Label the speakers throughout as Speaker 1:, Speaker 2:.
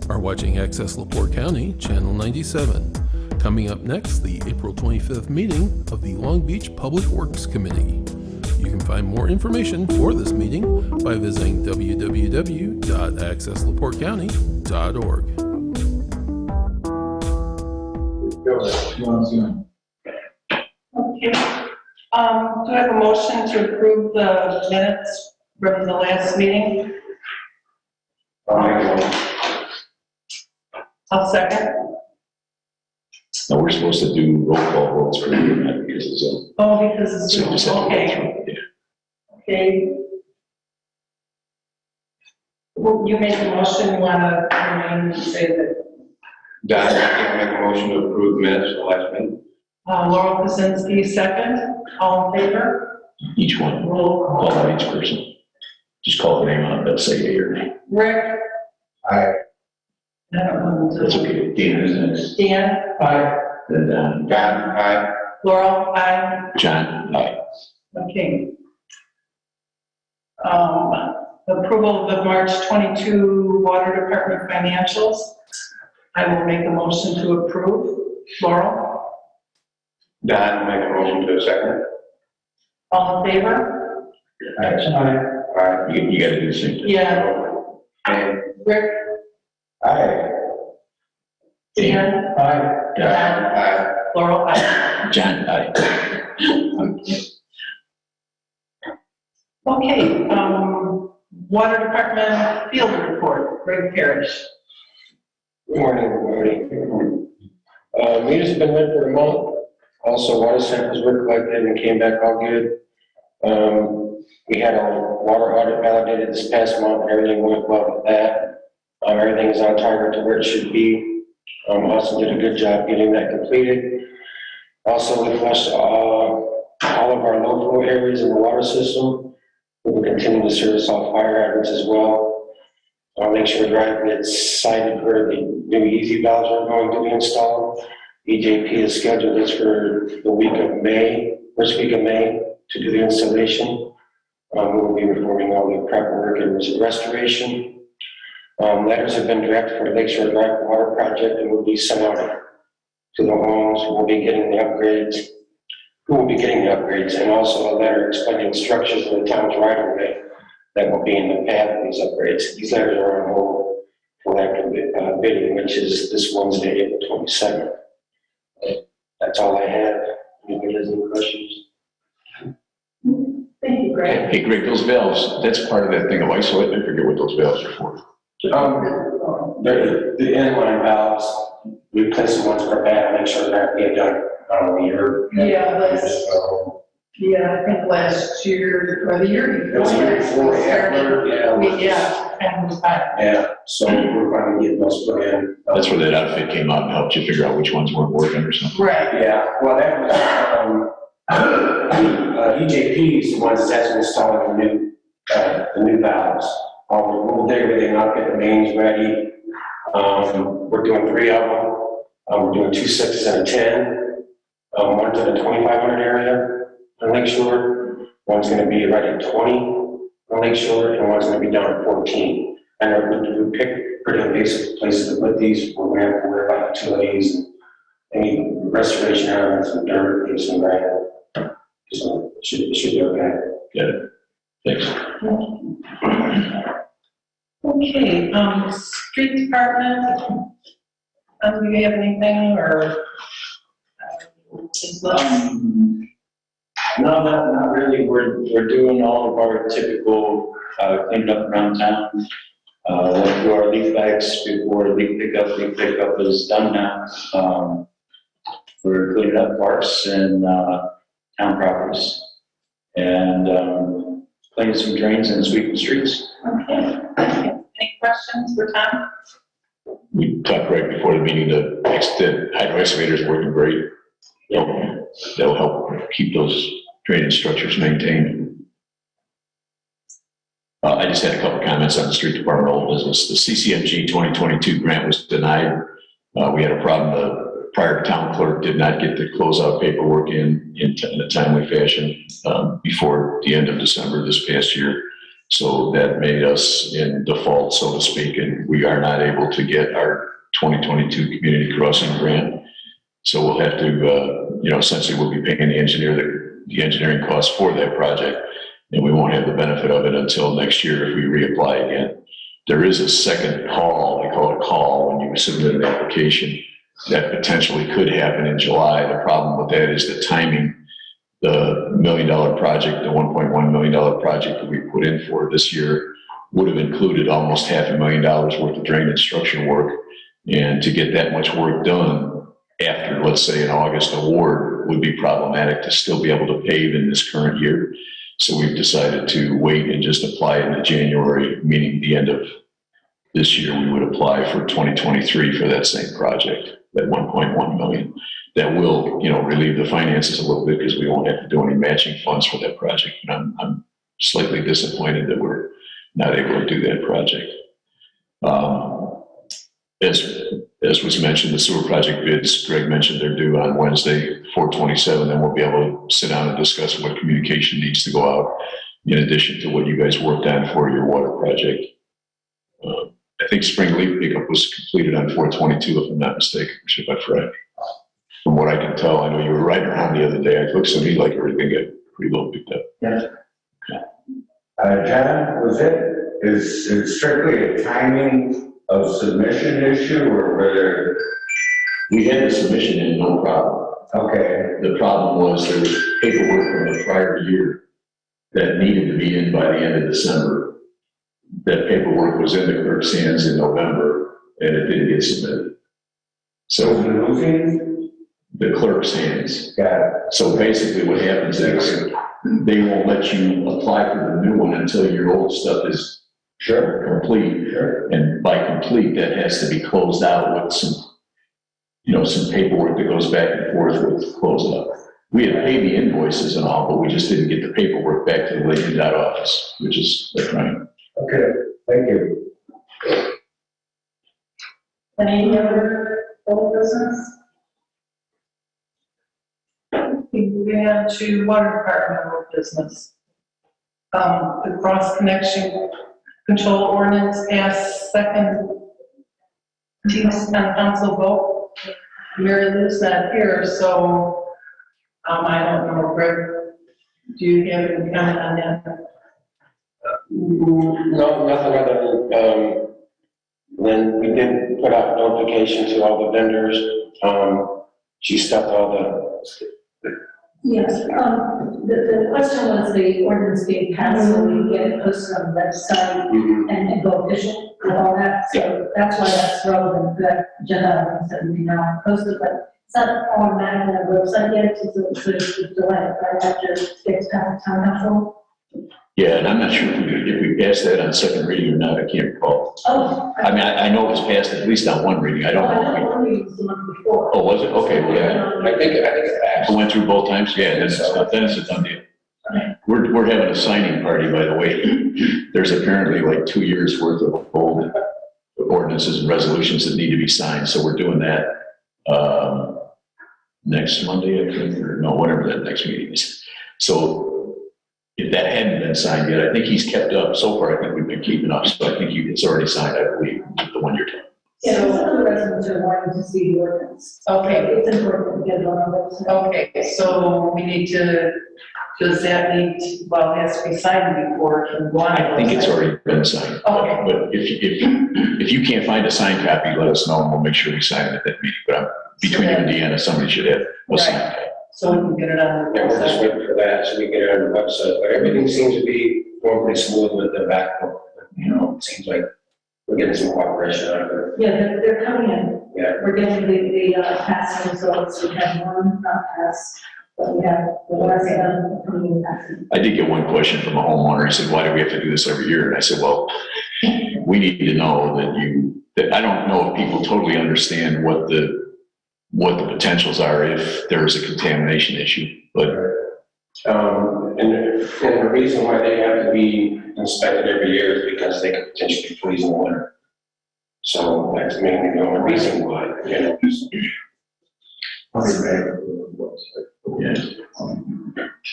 Speaker 1: are watching Access LaPorte County, Channel 97. Coming up next, the April 25th meeting of the Long Beach Public Works Committee. You can find more information for this meeting by visiting www.accesslaportecounty.org.
Speaker 2: Okay. Do I have a motion to approve the minutes from the last meeting? I'll second.
Speaker 3: No, we're supposed to do roll call votes for that because it's
Speaker 2: because it's
Speaker 3: so you just have to go
Speaker 2: okay.
Speaker 3: through it,
Speaker 2: Okay. Well, you made the motion. You want to say that?
Speaker 4: Don, I can make a motion to approve the minutes for the last meeting.
Speaker 2: Laurel Kuzinski, second. All in favor?
Speaker 3: Yeah. Each one,
Speaker 2: Roll
Speaker 3: call
Speaker 2: call.
Speaker 3: out each person. Just call the name out, but say yea or nay.
Speaker 2: Rick?
Speaker 4: Aye.
Speaker 2: I don't know.
Speaker 3: That's okay. Dan is next.
Speaker 2: Dan?
Speaker 4: Aye.
Speaker 3: Then
Speaker 4: Don, aye.
Speaker 2: Laurel? Aye.
Speaker 3: John, aye.
Speaker 2: Okay. Approval of the March 22 Water Department financials. I will make a motion to approve. Laurel?
Speaker 4: Don, make a motion to second.
Speaker 2: All in favor?
Speaker 4: Aye.
Speaker 3: You got to do the same thing.
Speaker 2: Yeah.
Speaker 4: And
Speaker 2: Rick?
Speaker 4: aye.
Speaker 2: Dan?
Speaker 4: Aye.
Speaker 2: Don?
Speaker 4: Aye.
Speaker 2: Laurel? Aye.
Speaker 3: John, aye.
Speaker 2: Okay, Water Department field report, Greg Parrish.
Speaker 5: Good morning, everybody. Meters have been lit for a month. Also, water samples were collected and came back all good. We had our water audit validated this past month, and everything went well with that. Everything is on target to where it should be. Austin did a good job getting that completed. Also, we flushed all of our low flow areas in the water system. We will continue to service all fire hydrants as well. Lakeshore Drive gets sited where the new easy valves are going to be installed. EJP is scheduled this for the week of May, first week of May, to do the installation. We will be performing all the prep work and restoration. Letters have been drafted for the Lakeshore Drive water project and will be sent out to the homes who will be getting the upgrades. And also a letter explaining structures in the town's right of way that will be in the path of these upgrades. These letters are on hold for after bidding, which is this Wednesday, April 27th. That's all I have. Anybody has any questions?
Speaker 2: Thank you, Greg.
Speaker 3: Hey, Greg, those valves, that's part of that thing of isolate. I forget what those valves are for.
Speaker 5: The inline valves, we place the ones per bad, make sure that we have done a year.
Speaker 2: Yeah, I think last year, or the year before.
Speaker 5: It was the year before,
Speaker 2: And it was back.
Speaker 5: Yeah, so we're finally getting those put in.
Speaker 3: That's where that outfit came out and helped you figure out which ones weren't working or something.
Speaker 2: Right.
Speaker 5: Yeah, well, that was, EJP is the ones that's actually installing the new valves. We'll dig everything up, get the mains ready. We're doing 3 of them. We're doing 2 6s and a 10. One's in the 2,500 area on Lakeshore. One's going to be right at 20 on Lakeshore, and one's going to be down at 14. And we picked pretty basic places to put these. We're going to have to worry about utilities and any restoration elements and dirt and some gravel. So it should be okay.
Speaker 3: Got it. Thanks.
Speaker 2: Okay, street department, do you have anything or?
Speaker 6: No, not really. We're doing all of our typical cleanup around town. Went through our leaf bags before leaf pickup. Leaf pickup is done now. We're cleaning up parks and town properties, and cleaning some drains and sweeping streets.
Speaker 2: Okay. Any questions for Tom?
Speaker 3: We talked right before the meeting, the hydro excavator is working great. That'll help keep those drainage structures maintained. I just had a couple comments on the street department old business. The CCMG 2022 grant was denied. We had a problem. The prior town clerk did not get the closeout paperwork in a timely fashion before the end of December this past year. So that made us in default, so to speak, and we are not able to get our 2022 community crossing grant. So we'll have to, essentially we'll be paying the engineering costs for that project, and we won't have the benefit of it until next year if we reapply again. There is a second call, they call it a call, when you submit an application that potentially could happen in July. The problem with that is the timing. The $1 million project, the $1.1 million project that we put in for this year would have included almost $500,000 worth of drainage structure work. And to get that much work done after, let's say, an August award would be problematic to still be able to pave in this current year. So we've decided to wait and just apply in the January, meaning the end of this year, we would apply for 2023 for that same project, that 1.1 million. That will, relieve the finances a little bit because we won't have to do any matching funds for that project. And I'm slightly disappointed that we're not able to do that project. As was mentioned, the sewer project bids, Greg mentioned they're due on Wednesday, 4/27, then we'll be able to sit down and discuss what communication needs to go out in addition to what you guys worked on for your water project. I think spring leaf pickup was completed on 4/22, if I'm not mistaken, Bishop, by Friday. From what I can tell, I know you were riding around the other day. It looks to me like everything got pretty well picked up.
Speaker 7: Yes. John, is it strictly a timing of submission issue or whether?
Speaker 3: We had the submission in, no problem.
Speaker 7: Okay,
Speaker 3: The problem was there was paperwork from the prior year that needed to be in by the end of December. That paperwork was in the clerk's hands in November and it didn't get submitted.
Speaker 7: so
Speaker 3: So
Speaker 7: the losing,
Speaker 3: the clerk's hands.
Speaker 7: got it.
Speaker 3: So basically what happens is they won't let you apply for the new one until your old stuff is
Speaker 7: Sure,
Speaker 3: complete.
Speaker 7: sure.
Speaker 3: And by complete, that has to be closed out with some, some paperwork that goes back and forth with closed out. We had paid the invoices and all, but we just didn't get the paperwork back to the lady office, which is the crime.
Speaker 7: Okay, thank you.
Speaker 2: Any other old business? Moving on to water department old business. The cross connection control ordinance passed second on council vote. Mary Lou's not here, so I don't know, Greg, do you have any comment on that?
Speaker 5: No, nothing other than we did put out notification to all the vendors. She stuffed all the,
Speaker 8: Yes, the question was the ordinance being passed, so we get it posted on the website and go official with all that. So that's why that's relevant, that agenda items that we now posted, but it's not automatic on the website yet, so it's a delay, right after it gets past town council.
Speaker 3: Yeah, and I'm not sure if we passed that on second reading or not, I can't recall.
Speaker 8: Oh.
Speaker 3: I mean, I know it was passed at least on one reading, I don't
Speaker 8: I
Speaker 3: know.
Speaker 8: know one reading was the month before.
Speaker 3: Oh, was it? Okay, well, yeah.
Speaker 5: I think it passed.
Speaker 3: I went through both times, yeah, then it's a done deal. We're having a signing party, by the way. There's apparently like 2 years worth of old ordinances and resolutions that need to be signed, so we're doing that next Monday, I think, or no, whatever that next meeting is. So if that hadn't been signed yet, I think he's kept up. So far, I think we've been keeping up, so I think it's already signed, I believe, the one you're talking.
Speaker 8: Yeah, some of the residents are wanting to see the ordinance.
Speaker 2: Okay,
Speaker 8: It's important to get it on the website.
Speaker 2: okay, so we need to, does that need, well, it has to be signed before it can go on.
Speaker 3: I think it's already been signed.
Speaker 2: Okay.
Speaker 3: But if you can't find a signed copy, let us know and we'll make sure we sign it at that meeting. But between you and Deanna, somebody should have a signed copy.
Speaker 2: So we can get it on the
Speaker 5: Yeah, we're just
Speaker 2: website.
Speaker 5: waiting for that, so we get it on the website, but everything seems to be going pretty smooth with the backhoe. It seems like we're getting some cooperation out of it.
Speaker 8: Yeah, they're coming in.
Speaker 5: Yeah.
Speaker 8: We're getting the passing results. We have one not passed, but we have the rest of them coming in passing.
Speaker 3: I did get one question from a homeowner. He said, why do we have to do this every year? And I said, well, we need to know that I don't know if people totally understand what the potentials are if there is a contamination issue, but
Speaker 5: And the reason why they have to be inspected every year is because they could potentially freeze in the winter. So that's mainly the only reason why,
Speaker 3: yeah.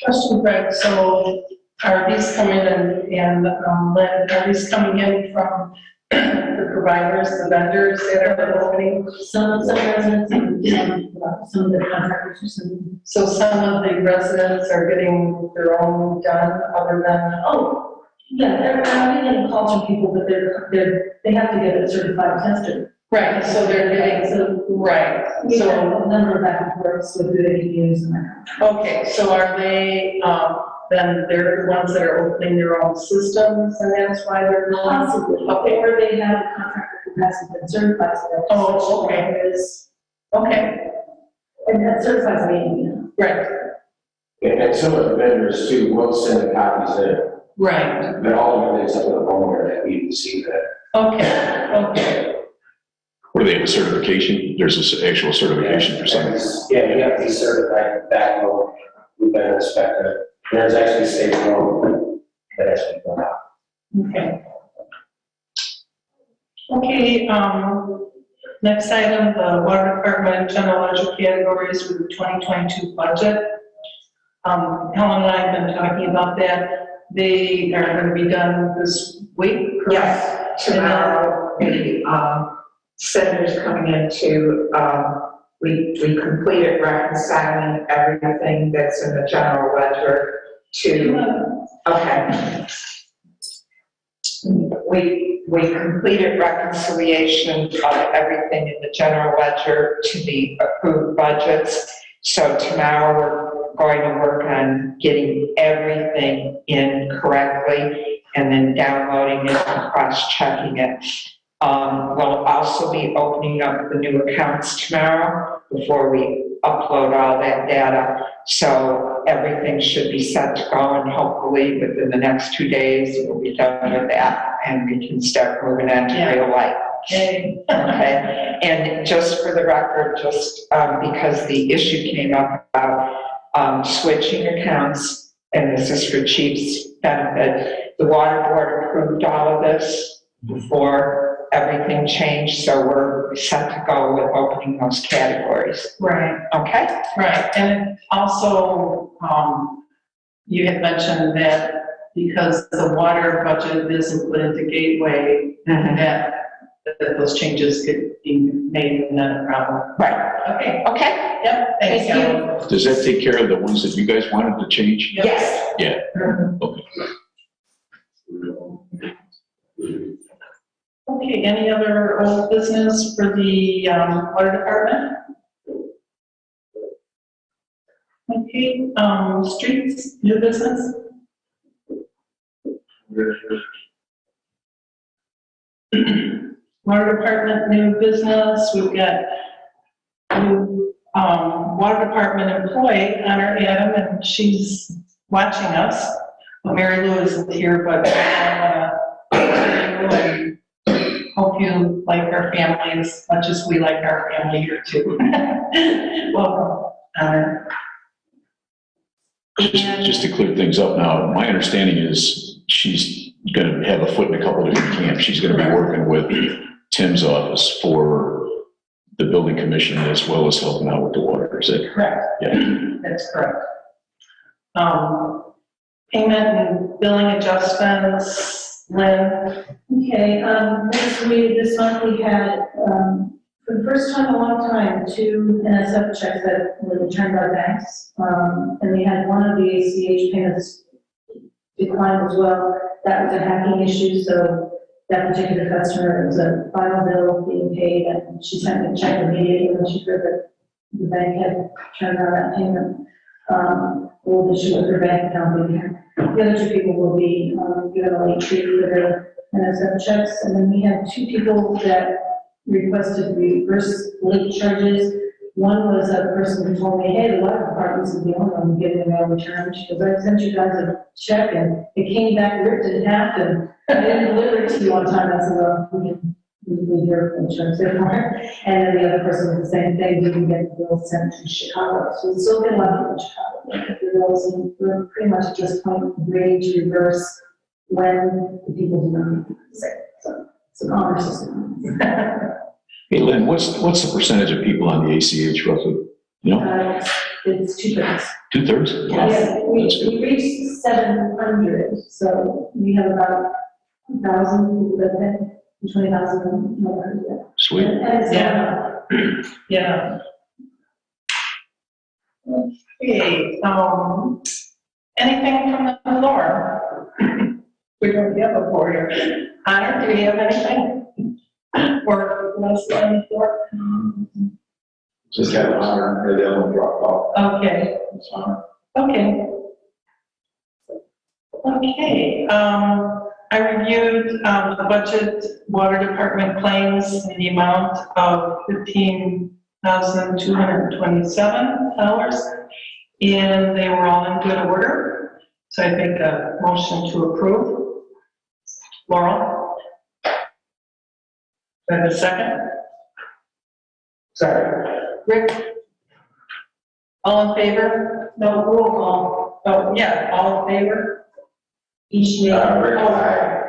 Speaker 2: Question, Greg, so Are these coming in, Lynn, are these coming in from the providers, the vendors that are opening?
Speaker 8: Some residents and some of the contractors or some.
Speaker 2: So some of the residents are getting their own done other than,
Speaker 8: Oh, yeah, they're not getting calls from people, but they have to get it certified tested.
Speaker 2: right, so they're getting,
Speaker 8: So
Speaker 2: right,
Speaker 8: we have
Speaker 2: so,
Speaker 8: a number of back and forths with who they can use and that.
Speaker 2: okay, so are they, then they're the ones that are opening their own systems and that's why they're going?
Speaker 8: Possibly,
Speaker 2: Okay,
Speaker 8: or they have a contractor who hasn't been certified, so that.
Speaker 2: Oh, okay.
Speaker 8: Is,
Speaker 2: okay,
Speaker 8: and that certifies me, you know.
Speaker 2: right,
Speaker 5: And some of the vendors too will send the copies in,
Speaker 2: right,
Speaker 5: but ultimately it's up to the homeowner that we see that.
Speaker 2: okay, okay.
Speaker 3: Or they have a certification, there's an actual certification for some.
Speaker 5: Yeah, you have to be certified backhoe, we've been inspected. There's actually state law that has to be done out.
Speaker 2: Okay. Okay, next item, the water department general ledger categories for the 2022 budget. Helen and I have been talking about that. They are going to be done this week, correct?
Speaker 9: Yes, tomorrow, the senators coming into, we completed reconciling everything that's in the general ledger to, okay. We completed reconciliation of everything in the general ledger to the approved budgets. So tomorrow we're going to work on getting everything in correctly and then downloading it and cross-checking it. We'll also be opening up the new accounts tomorrow before we upload all that data. So everything should be set to go, and hopefully within the next 2 days, we'll be done with that and we can start moving on to real life.
Speaker 2: Okay.
Speaker 9: Okay, and just for the record, just because the issue came up about switching accounts, and this is for Chief's benefit, the water board approved all of this before everything changed, so we're set to go with opening those categories.
Speaker 2: Right,
Speaker 9: Okay?
Speaker 2: right, and also, you had mentioned that because the water budget isn't put into Gateway, that those changes could be made and not a problem.
Speaker 9: Right.
Speaker 2: Okay,
Speaker 9: Okay?
Speaker 2: yep, thanks,
Speaker 9: Thank you.
Speaker 2: Helen.
Speaker 3: Does that take care of the ones that you guys wanted to change?
Speaker 2: Yep.
Speaker 9: Yes.
Speaker 3: Yeah, okay.
Speaker 2: Okay, any other old business for the water department? Okay, streets, new business? Water department, new business, we've got new water department employee, Honor Adam, and she's watching us. Mary Lou isn't here, but I want to hope you like our family as much as we like our family here too. Welcome, Honor.
Speaker 3: Just to clear things up now, my understanding is she's going to have a foot in a couple of different camps. She's going to be working with Tim's office for the building commission as well as helping out with the water. Is that
Speaker 2: Correct.
Speaker 3: Yeah.
Speaker 2: That's correct. Payment and billing adjustments, Lynn?
Speaker 8: Okay, this month we had, for the first time in a long time, 2 NSF checks that were returned by banks. And we had one of the ACH payments declined as well. That was a hacking issue, so that particular customer, it was a final bill being paid, and she sent me a check immediately when she heard that the bank had turned down that payment. We'll issue with her bank account being the other 2 people will be given a late fee for their NSF checks. And then we had 2 people that requested reverse late charges. One was a person who told me, hey, the water department is the only one getting a return. She goes, I sent you guys a check and it came back ripped in half and I didn't deliver it to you on time. I said, well, we can leave your insurance there. And then the other person was the same thing, didn't get the bill sent to Chicago. So we still get a lot of people in Chicago. The bills, and we're pretty much at this point ready to reverse when the people do not say. So it's a conversation.
Speaker 3: Hey, Lynn, what's the percentage of people on the ACH roughly? You know?
Speaker 8: it's 2/3.
Speaker 3: 2/3?
Speaker 8: Yes, we
Speaker 3: That's good.
Speaker 8: reached 700, so we have about 1,000 people that have 20,000 members.
Speaker 3: Sweet.
Speaker 8: And it's going up.
Speaker 2: Yeah. Okay, anything from the floor? We don't have a floor here. Honor, do we have anything? Or was there on the floor?
Speaker 7: Just have honor, and then we'll drop off.
Speaker 2: Okay. Okay. Okay, I reviewed, the budget, water department claims in the amount of $15,227, and they were all in good order. So I make a motion to approve. Laurel? Do I have a second?
Speaker 5: Sorry.
Speaker 2: Rick? All in favor? No, roll call. Oh, yeah, all in favor?
Speaker 8: Each name.
Speaker 7: Rick, aye.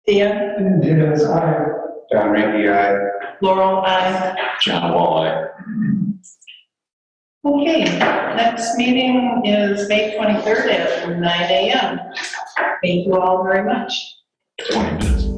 Speaker 2: Dan?
Speaker 5: Dennis, aye.
Speaker 4: John Ranky, aye.
Speaker 2: Laurel, aye.
Speaker 3: John Walleye.
Speaker 2: Okay, next meeting is May 23rd at 9 a.m. Thank you all very much.
Speaker 3: 20 minutes.